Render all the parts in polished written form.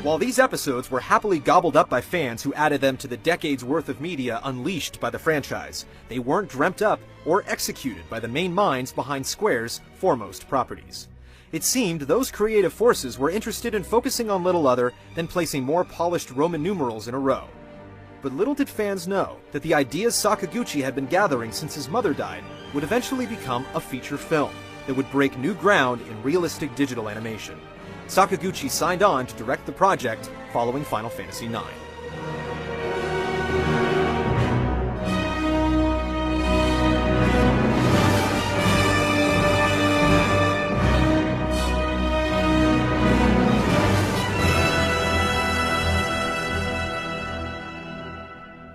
While these episodes were happily gobbled up by fans who added them to the decades worth of media unleashed by the franchise, they weren't dreamt up or executed by the main minds behind Square's foremost properties. It seemed those creative forces were interested in focusing on little other than placing more polished Roman numerals in a row. But little did fans know that the ideas Sakaguchi had been gathering since his mother died would eventually become a feature film that would break new ground in realistic digital animation. Sakaguchi signed on to direct the project following Final Fantasy IX.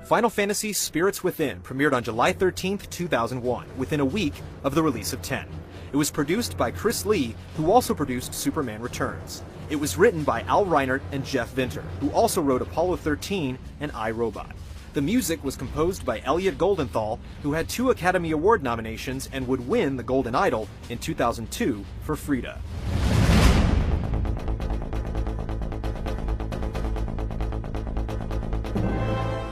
Final Fantasy Spirits Within premiered on July 13, 2001, within a week of the release of 10. It was produced by Chris Lee, who also produced Superman Returns. It was written by Al Reinert and Jeff Vinter, who also wrote Apollo 13 and I, Robot. The music was composed by Elliot Goldenthal, who had 2 Academy Award nominations and would win the Golden Idol in 2002 for Frida.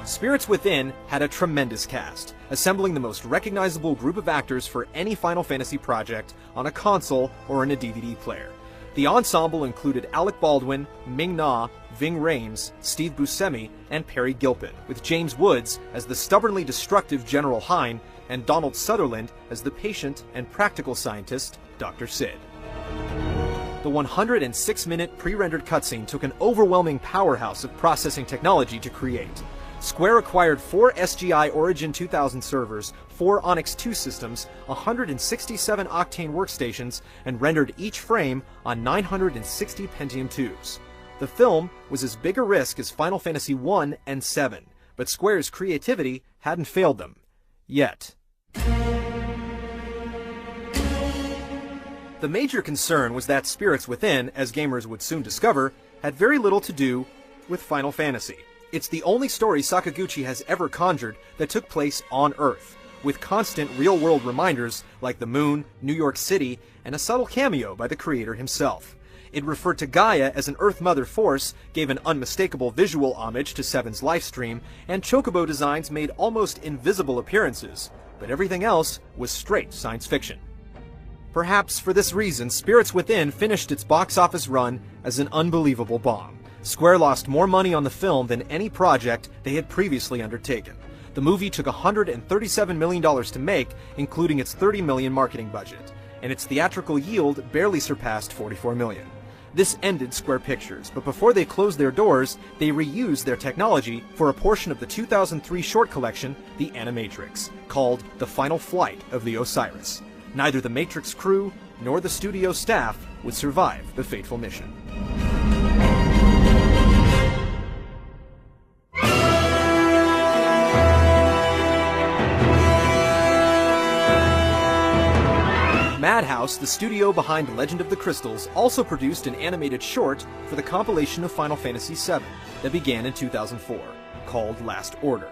Spirits Within had a tremendous cast, assembling the most recognizable group of actors for any Final Fantasy project on a console or in a DVD player. The ensemble included Alec Baldwin, Ming Na, Ving Rhames, Steve Buscemi, and Perry Gilpin, with James Woods as the stubbornly destructive General Hein and Donald Sutherland as the patient and practical scientist, Dr. Sid. The 106-minute pre-rendered cutscene took an overwhelming powerhouse of processing technology to create. Square acquired 4 SGI Origin 2000 servers, 4 Onyx 2 systems, 167 Octane workstations, and rendered each frame on 960 Pentium 2s. The film was as big a risk as Final Fantasy I and VII, but Square's creativity hadn't failed them. Yet. The major concern was that Spirits Within, as gamers would soon discover, had very little to do with Final Fantasy. It's the only story Sakaguchi has ever conjured that took place on Earth, with constant real-world reminders like the moon, New York City, and a subtle cameo by the creator himself. It referred to Gaia as an Earth Mother Force, gave an unmistakable visual homage to Seven's livestream, and chocobo designs made almost invisible appearances, but everything else was straight science fiction. Perhaps for this reason, Spirits Within finished its box office run as an unbelievable bomb. Square lost more money on the film than any project they had previously undertaken. The movie took $137 million to make, including its $30 million marketing budget, and its theatrical yield barely surpassed $44 million. This ended Square Pictures, but before they closed their doors, they reused their technology for a portion of the 2003 short collection, The Animatrix, called The Final Flight of the Osiris. Neither the Matrix crew nor the studio staff would survive the fateful mission. Madhouse, the studio behind Legend of the Crystals, also produced an animated short for the compilation of Final Fantasy VII that began in 2004, called Last Order.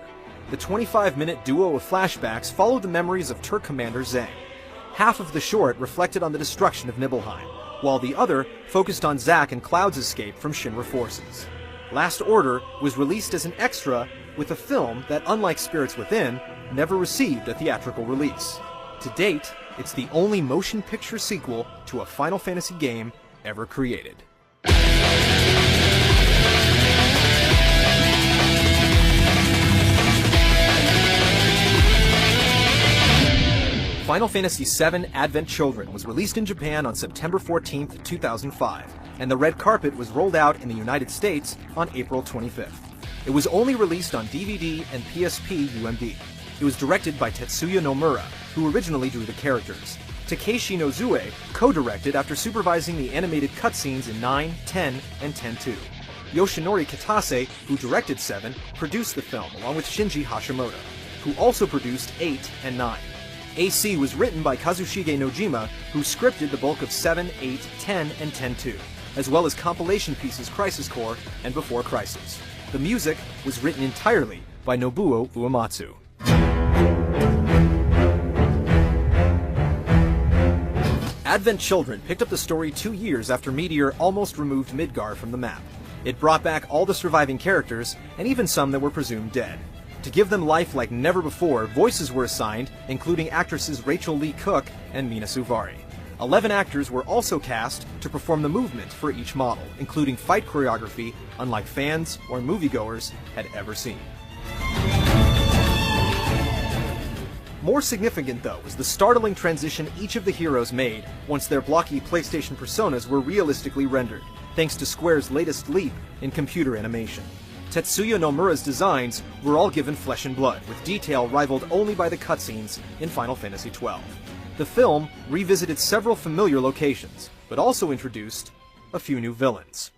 The 25-minute duo of flashbacks followed the memories of Turk Commander Zhang. Half of the short reflected on the destruction of Nibelheim, while the other focused on Zack and Cloud's escape from Shinra forces. Last Order was released as an extra with a film that, unlike Spirits Within, never received a theatrical release. To date, it's the only motion picture sequel to a Final Fantasy game ever created. Final Fantasy VII Advent Children was released in Japan on September 14, 2005, and the red carpet was rolled out in the United States on April 25th. It was only released on DVD and PSP UMD. It was directed by Tetsuya Nomura, who originally drew the characters. Takeshi Nozue co-directed after supervising the animated cutscenes in 9, 10, and 10-2. Yoshinori Kitase, who directed 7, produced the film along with Shinji Hashimoto, who also produced 8 and 9. AC was written by Kazushige Nojima, who scripted the bulk of 7, 8, 10, and 10-2, as well as compilation pieces Crisis Core and Before Crisis. The music was written entirely by Nobuo Uematsu. Advent Children picked up the story 2 years after Meteor almost removed Midgar from the map. It brought back all the surviving characters, and even some that were presumed dead. To give them life like never before, voices were assigned, including actresses Rachel Lee Cook and Mina Suvari. 11 actors were also cast to perform the movement for each model, including fight choreography unlike fans or moviegoers had ever seen. More significant, though, was the startling transition each of the heroes made once their blocky PlayStation personas were realistically rendered, thanks to Square's latest leap in computer animation. Tetsuya Nomura's designs were all given flesh and blood, with detail rivaled only by the cutscenes in Final Fantasy XII. The film revisited several familiar locations, but also introduced a few new villains.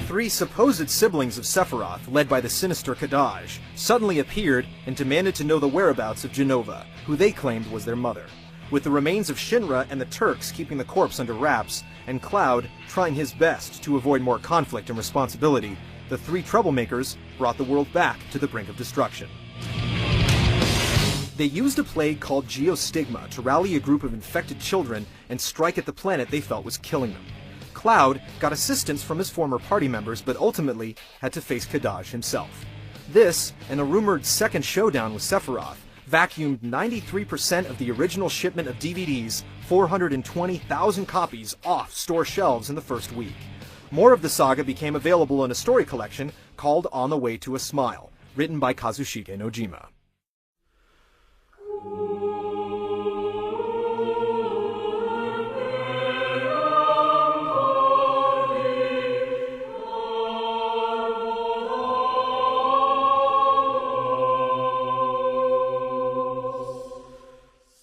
3 supposed siblings of Sephiroth, led by the sinister Kadaj, suddenly appeared and demanded to know the whereabouts of Jenova, who they claimed was their mother. With the remains of Shinra and the Turks keeping the corpse under wraps, and Cloud trying his best to avoid more conflict and responsibility, the 3 troublemakers brought the world back to the brink of destruction. They used a plague called Geostigma to rally a group of infected children and strike at the planet they felt was killing them. Cloud got assistance from his former party members, but ultimately had to face Kadaj himself. This, and a rumored second showdown with Sephiroth, vacuumed 93% of the original shipment of DVDs, 420,000 copies, off store shelves in the first week. More of the saga became available in a story collection called On the Way to a Smile, written by Kazushige Nojima.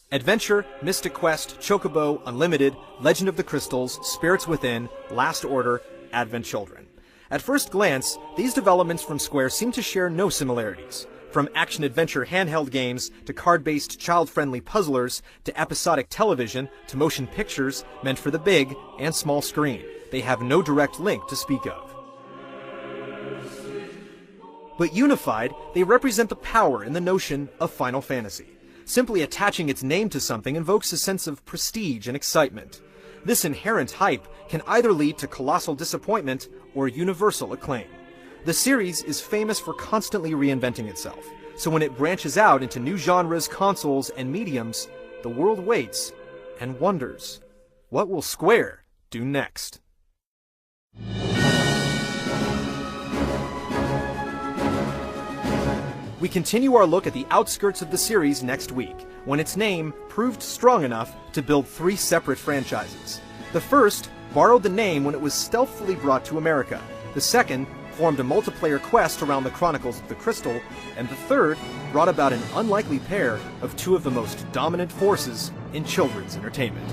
Adventure, Mystic Quest, Chocobo, Unlimited, Legend of the Crystals, Spirits Within, Last Order, Advent Children. At first glance, these developments from Square seem to share no similarities. From action-adventure handheld games, to card-based child-friendly puzzlers, to episodic television, to motion pictures meant for the big and small screen, they have no direct link to speak of. But unified, they represent the power in the notion of Final Fantasy. Simply attaching its name to something invokes a sense of prestige and excitement. This inherent hype can either lead to colossal disappointment or universal acclaim. The series is famous for constantly reinventing itself, so when it branches out into new genres, consoles, and mediums, the world waits and wonders, what will Square do next? We continue our look at the outskirts of the series next week, when its name proved strong enough to build 3 separate franchises. The first borrowed the name when it was stealthily brought to America. The second formed a multiplayer quest around the Chronicles of the Crystal, and the third brought about an unlikely pair of 2 of the most dominant forces in children's entertainment.